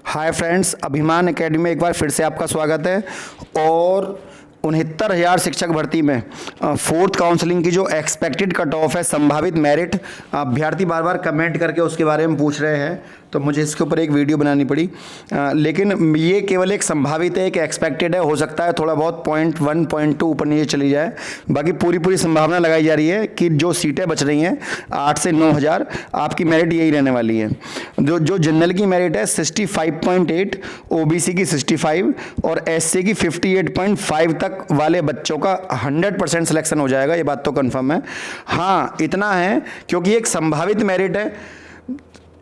Hi friends, अभिमान academy में एक बार फिर से आपका स्वागत है। और 69,000 शिक्षक भर्ती में फोर्थ काउंसलिंग की जो एक्सपेक्टेड कट ऑफ है, संभावित मेरिट, अभ्यर्थी बार बार कमेंट करके उसके बारे में पूछ रहे हैं, तो मुझे इसके ऊपर एक वीडियो बनानी पड़ी। लेकिन ये केवल एक संभावित है, एक एक्सपेक्टेड है, हो सकता है थोड़ा बहुत 0.1 0.2 ऊपर नीचे चली जाए। बाकी पूरी संभावना लगाई जा रही है कि जो सीटें बच रही हैं 8 से 9,000, आपकी मेरिट यही रहने वाली है। जो जनरल की मेरिट है 65.8, ओबीसी की 65 और एससी की 58.5 तक वाले बच्चों का 100% सिलेक्शन हो जाएगा। ये बात तो कंफर्म है। हाँ, इतना है क्योंकि एक संभावित मेरिट है,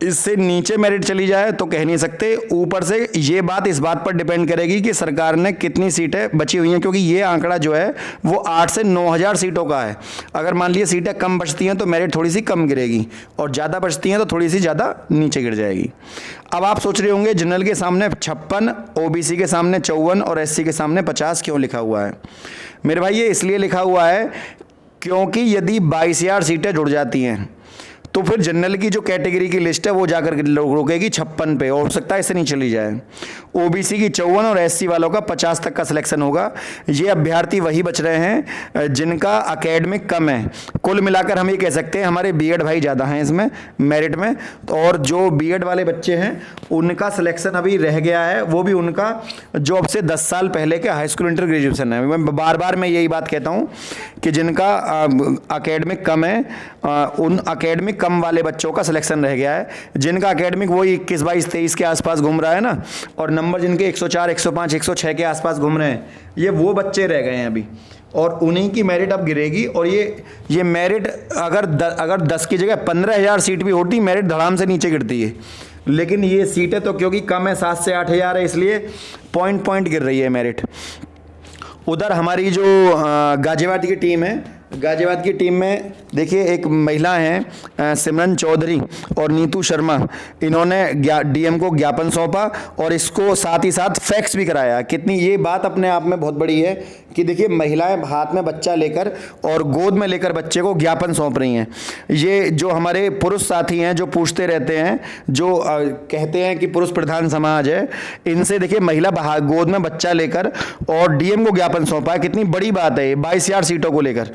इससे नीचे मेरिट चली जाए तो कह नहीं सकते। ऊपर से ये बात इस बात पर डिपेंड करेगी कि सरकार ने कितनी सीटें बची हुई हैं, क्योंकि ये आंकड़ा जो है वो 8 से 9,000 सीटों का है। अगर मान लीजिए सीटें कम बचती हैं तो मेरिट थोड़ी सी कम गिरेगी, और ज़्यादा बचती हैं तो थोड़ी सी ज़्यादा नीचे गिर जाएगी। अब आप सोच रहे होंगे जनरल के सामने 56, ओबीसी के सामने 54 और एससी के सामने 50 क्यों लिखा हुआ है? मेरे भाई, ये इसलिए लिखा हुआ है क्योंकि यदि 22,000 सीटें जुड़ जाती हैं तो फिर जनरल की जो कैटेगरी की लिस्ट है वो जाकर रुकेगी 56 पे, और हो सकता है इससे नहीं चली जाए। ओबीसी की 54 और एससी वालों का 50 तक का सिलेक्शन होगा। ये अभ्यर्थी वही बच रहे हैं जिनका एकेडमिक कम है। कुल मिलाकर हम ये कह सकते हैं हमारे बीएड भाई ज़्यादा हैं इसमें मेरिट में, और जो बीएड वाले बच्चे हैं उनका सिलेक्शन अभी रह गया है, वो भी उनका जो अब से 10 साल पहले के हाई स्कूल इंटर ग्रेजुएशन है। मैं बार मैं यही बात कहता हूँ कि जिनका एकेडमिक कम है उन एकेडमिक कम वाले बच्चों का सिलेक्शन रह गया है। जिनका एकेडमिक वही 21, 22, 23 के आसपास घूम रहा है ना, और नंबर जिनके 104, 105, 106 के आसपास घूम रहे हैं, ये वो बच्चे रह गए हैं अभी, और उन्हीं की मेरिट अब गिरेगी। और ये मेरिट अगर 10 की जगह 15,000 सीट भी होती, मेरिट धड़ाम से नीचे गिरती है। लेकिन ये सीटें तो क्योंकि कम है, 7 से 8,000 है, इसलिए पॉइंट गिर रही है मेरिट। उधर हमारी जो गाजियाबाद की टीम है, गाजियाबाद की टीम में देखिए एक महिला हैं सिमरन चौधरी और नीतू शर्मा, इन्होंने डीएम को ज्ञापन सौंपा और इसको साथ ही साथ फैक्स भी कराया। कितनी ये बात अपने आप में बहुत बड़ी है कि देखिए महिलाएं हाथ में बच्चा लेकर और गोद में लेकर बच्चे को ज्ञापन सौंप रही हैं। ये जो हमारे पुरुष साथी हैं जो पूछते रहते हैं, जो कहते हैं कि पुरुष प्रधान समाज है, इनसे देखिए महिला गोद में बच्चा लेकर और डीएम को ज्ञापन सौंपा है। कितनी बड़ी बात है ये 22,000 सीटों को लेकर।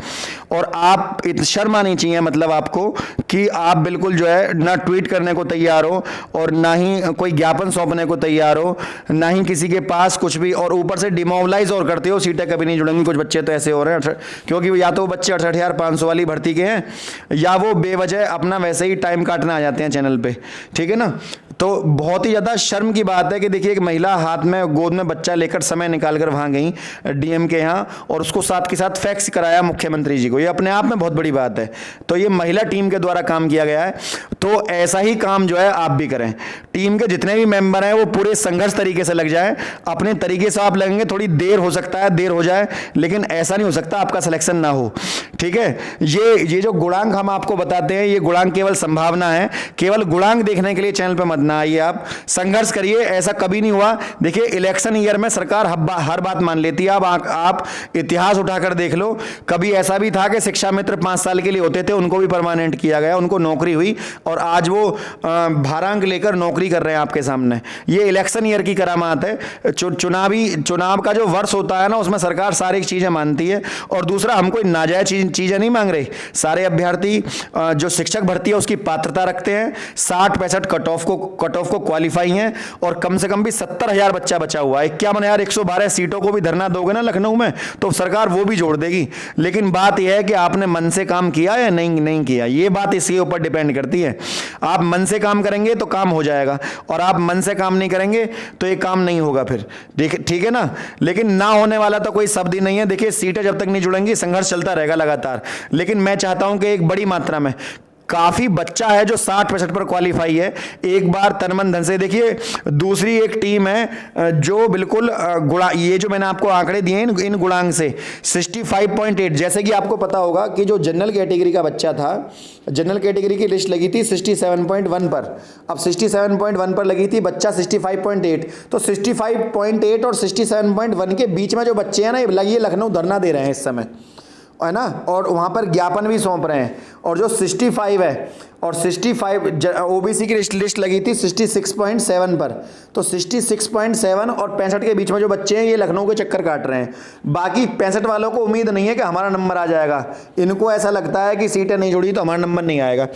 और आप शर्म आनी चाहिए मतलब आपको कि आप बिल्कुल जो है ना ट्वीट करने को तैयार हो और ना ही कोई ज्ञापन सौंपने को तैयार हो, ना ही किसी के पास कुछ भी, और ऊपर से डिमोबलाइज और करते हो। सीटें कभी नहीं जुड़ेंगी। कुछ बच्चे तो ऐसे हो रहे हैं क्योंकि या तो वो बच्चे 68,500 वाली भर्ती के हैं, या वो बेवजह अपना वैसे ही टाइम काटने आ जाते हैं चैनल पे, ठीक है ना। तो बहुत ही ज़्यादा शर्म की बात है कि देखिए एक महिला हाथ में गोद में बच्चा लेकर समय निकालकर वहाँ गई डीएम के यहाँ, और उसको साथ के साथ फैक्स कराया मुख्यमंत्री जी को। ये अपने आप में बहुत बड़ी बात है। तो ये महिला टीम के द्वारा काम किया गया है। तो ऐसा ही काम जो है आप भी करें। टीम के जितने भी मेंबर हैं वो पूरे संघर्ष तरीके से लग जाए, अपने तरीके से आप लगेंगे। थोड़ी देर हो सकता है, देर हो जाए, लेकिन ऐसा नहीं हो सकता आपका सिलेक्शन ना हो, ठीक है। ये जो गुणांक हम आपको बताते हैं, ये गुणांक केवल संभावना है। केवल गुणांक देखने के लिए चैनल पर मत ना आइए, आप संघर्ष करिए। ऐसा कभी नहीं हुआ। देखिए इलेक्शन ईयर में सरकार हर बात मान लेती है। अब आप इतिहास उठाकर देख लो, कभी ऐसा भी था कि शिक्षा मित्र 5 साल के लिए होते थे, उनको भी परमानेंट किया गया, उनको नौकरी हुई, और आज वो भारांक लेकर नौकरी कर रहे हैं आपके सामने। ये इलेक्शन ईयर की करामात है। चुनाव का जो वर्ष होता है ना, उसमें सरकार सारी चीजें मानती है। और दूसरा, हम कोई नाजायज चीजें नहीं मांग रहे। सारे अभ्यर्थी जो शिक्षक भर्ती है उसकी पात्रता रखते हैं, 60-65 कट ऑफ को क्वालिफाई हैं, और कम से कम भी 70,000 बच्चा बचा हुआ है। 51,000 112 सीटों को भी धरना दोगे ना लखनऊ में, तो सरकार वो भी जोड़ देगी। लेकिन बात यह है कि आपने मन से काम किया या नहीं किया, ये बात इसके ऊपर डिपेंड करती है। आप मन से काम करेंगे तो काम हो जाएगा, और आप मन से काम नहीं करेंगे तो ये काम नहीं होगा फिर, ठीक है ना। लेकिन ना होने वाला तो कोई शब्द ही नहीं है। देखिए सीटें जब तक नहीं जुड़ेंगी, संघर्ष चलता रहेगा लगातार। लेकिन मैं चाहता हूं कि एक बड़ी मात्रा में काफी बच्चा है जो 60-65 पर क्वालिफाई है। एक बार तन मन धन से देखिए। दूसरी एक टीम है जो बिल्कुल ये जो मैंने आपको आंकड़े दिए हैं इन गुणांक से 65.8, जैसे कि आपको पता होगा कि जो जनरल कैटेगरी का बच्चा था, जनरल कैटेगरी की लिस्ट लगी थी 67.1 पर, अब 67.1 पर लगी थी, बच्चा 65.8, तो 65.8 और 67.1 के बीच में जो बच्चे हैं ना, ये लखनऊ धरना दे रहे हैं इस समय। है ना, और वहाँ पर ज्ञापन भी सौंप रहे हैं। और जो 65 है, और 65 ओबीसी की लिस्ट लगी थी 66.7 पर, तो 66.7 और 65 के बीच में जो बच्चे हैं ये लखनऊ के चक्कर काट रहे हैं। बाकी 65 वालों को उम्मीद नहीं है कि हमारा नंबर आ जाएगा, इनको ऐसा लगता है कि सीटें नहीं जुड़ी तो हमारा नंबर नहीं आएगा।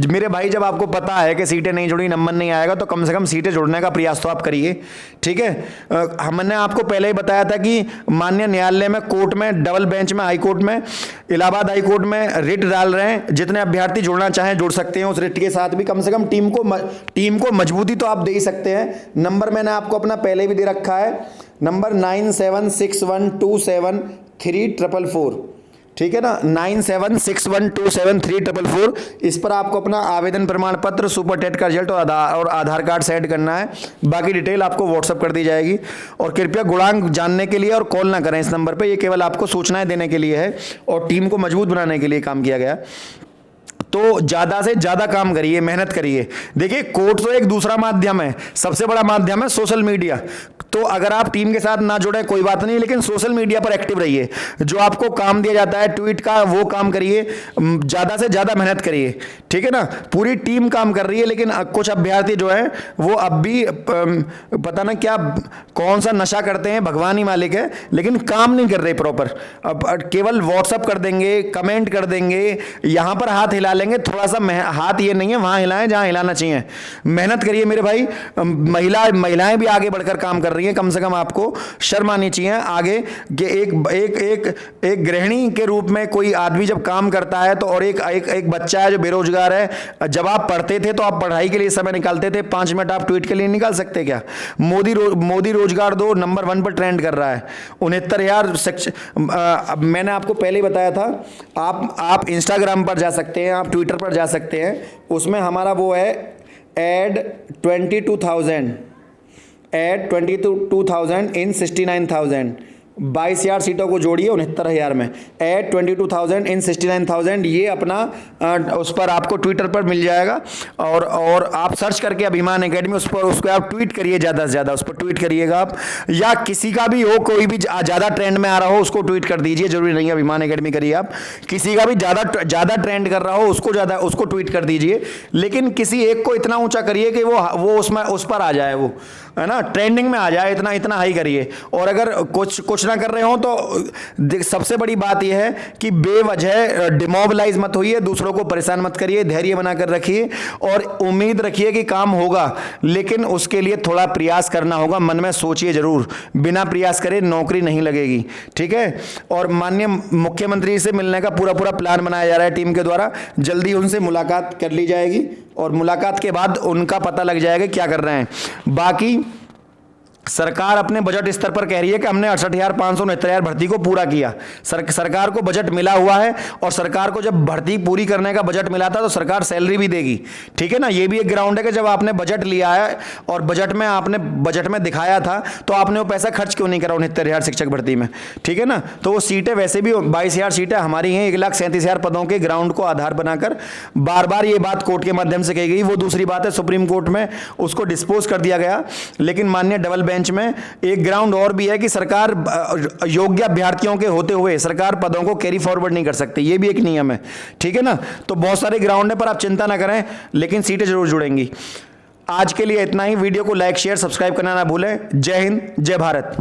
मेरे भाई, जब आपको पता है कि सीटें नहीं जुड़ी, नंबर नहीं आएगा, तो कम से कम सीटें जुड़ने का प्रयास तो आप करिए, ठीक है। हमने आपको पहले ही बताया था कि माननीय न्यायालय में, कोर्ट में, डबल बेंच में, हाई कोर्ट में, इलाहाबाद हाई कोर्ट में रिट डाल रहे हैं। जितने अभ्यर्थी जुड़ना चाहें जुड़ सकते हैं उस रिट के साथ भी। कम से कम टीम को मजबूती तो आप दे ही सकते हैं। नंबर मैंने आपको अपना पहले भी दे रखा है, नंबर 9761273444, ठीक है ना, 9761273444। इस पर आपको अपना आवेदन प्रमाण पत्र, सुपर टेट का रिजल्ट और आधार कार्ड सेंड करना है। बाकी डिटेल आपको व्हाट्सअप कर दी जाएगी। और कृपया गुणांक जानने के लिए और कॉल ना करें इस नंबर पे, ये केवल आपको सूचनाएं देने के लिए है और टीम को मजबूत बनाने के लिए काम किया गया। तो ज़्यादा से ज़्यादा काम करिए, मेहनत करिए। देखिए, कोर्ट तो एक दूसरा माध्यम है, सबसे बड़ा माध्यम है सोशल मीडिया। तो अगर आप टीम के साथ ना जुड़े कोई बात नहीं, लेकिन सोशल मीडिया पर एक्टिव रहिए। जो आपको काम दिया जाता है ट्वीट का, वो काम करिए, ज़्यादा से ज़्यादा मेहनत करिए, ठीक है ना। पूरी टीम काम कर रही है, लेकिन कुछ अभ्यर्थी जो है वो अब भी पता ना क्या कौन सा नशा करते हैं, भगवान ही मालिक है, लेकिन काम नहीं कर रहे प्रॉपर। अब केवल व्हाट्सअप कर देंगे, कमेंट कर देंगे, यहाँ पर हाथ हिला लेंगे, थोड़ा सा हाथ ये नहीं है वहाँ हिलाएं जहाँ हिलाना चाहिए। मेहनत करिए मेरे भाई। महिलाएं भी आगे बढ़कर काम कर रही हैं, कम से कम आपको शर्म आनी चाहिए आगे कि एक गृहिणी के रूप में कोई आदमी जब काम करता है तो, और एक बच्चा है जो बेरोजगार है। जब आप पढ़ते थे तो आप पढ़ाई के लिए समय निकालते थे, 5 मिनट आप ट्वीट के लिए निकाल सकते क्या? मोदी रोजगार दो नंबर 1 पर ट्रेंड कर रहा है। 69,000 मैंने आपको पहले ही बताया था। आप इंस्टाग्राम पर जा सकते हैं, आप ट्विटर पर जा सकते हैं, उसमें हमारा वो है एड 22,000 इन 69,000, 22,000 सीटों को जोड़िए 69,000 में, एड 22,000 इन 69,000। ये अपना उस पर आपको ट्विटर पर मिल जाएगा। और आप सर्च करके अभिमान एकेडमी उसको आप ट्वीट करिए, ज़्यादा से ज़्यादा उस पर ट्वीट करिएगा आप, या किसी का भी हो, कोई भी ज़्यादा ट्रेंड में आ रहा हो उसको ट्वीट कर दीजिए, जरूरी नहीं है अभिमान एकेडमी करिए आप। किसी का भी ज़्यादा ट्रेंड कर रहा हो उसको ट्वीट कर दीजिए, लेकिन किसी एक को इतना ऊंचा करिए कि वो उस पर आ जाए, वो है ना, ट्रेंडिंग में आ जाए, इतना हाई करिए। और अगर कुछ ना कर रहे हो तो सबसे बड़ी बात यह है कि बेवजह डिमोबिलाइज मत होइए, दूसरों को परेशान मत करिए, धैर्य बनाकर रखिए और उम्मीद रखिए कि काम होगा, लेकिन उसके लिए थोड़ा प्रयास करना होगा। मन में सोचिए जरूर, बिना प्रयास करे नौकरी नहीं लगेगी, ठीक है। और माननीय मुख्यमंत्री से मिलने का पूरा प्लान बनाया जा रहा है टीम के द्वारा। जल्दी उनसे मुलाकात कर ली जाएगी और मुलाकात के बाद उनका पता लग जाएगा क्या कर रहे हैं। बाकी सरकार अपने बजट स्तर पर कह रही है कि हमने 68,569 भर्ती को पूरा किया। सरकार को बजट मिला हुआ है, और सरकार को जब भर्ती पूरी करने का बजट मिला था तो सरकार सैलरी भी देगी, ठीक है ना। ये भी एक ग्राउंड है कि जब आपने बजट लिया है और बजट में दिखाया था तो आपने वो पैसा खर्च क्यों नहीं करा 69,000 शिक्षक भर्ती में, ठीक है ना। तो वो सीटें वैसे भी 22,000 सीटें हमारी हैं, 1,37,000 पदों के ग्राउंड को आधार बनाकर। बार ये बात कोर्ट के माध्यम से कही गई, वो दूसरी बात है सुप्रीम कोर्ट में उसको डिस्पोज कर दिया गया। लेकिन माननीय डबल बेंच में एक ग्राउंड और भी है कि सरकार योग्य अभ्यर्थियों के होते हुए सरकार पदों को कैरी फॉरवर्ड नहीं कर सकती, ये भी एक नियम है, ठीक है ना। तो बहुत सारे ग्राउंड है पर आप चिंता ना करें, लेकिन सीटें जरूर जुड़ेंगी। आज के लिए इतना ही। वीडियो को लाइक, शेयर, सब्सक्राइब करना ना भूलें। जय हिंद, जय भारत।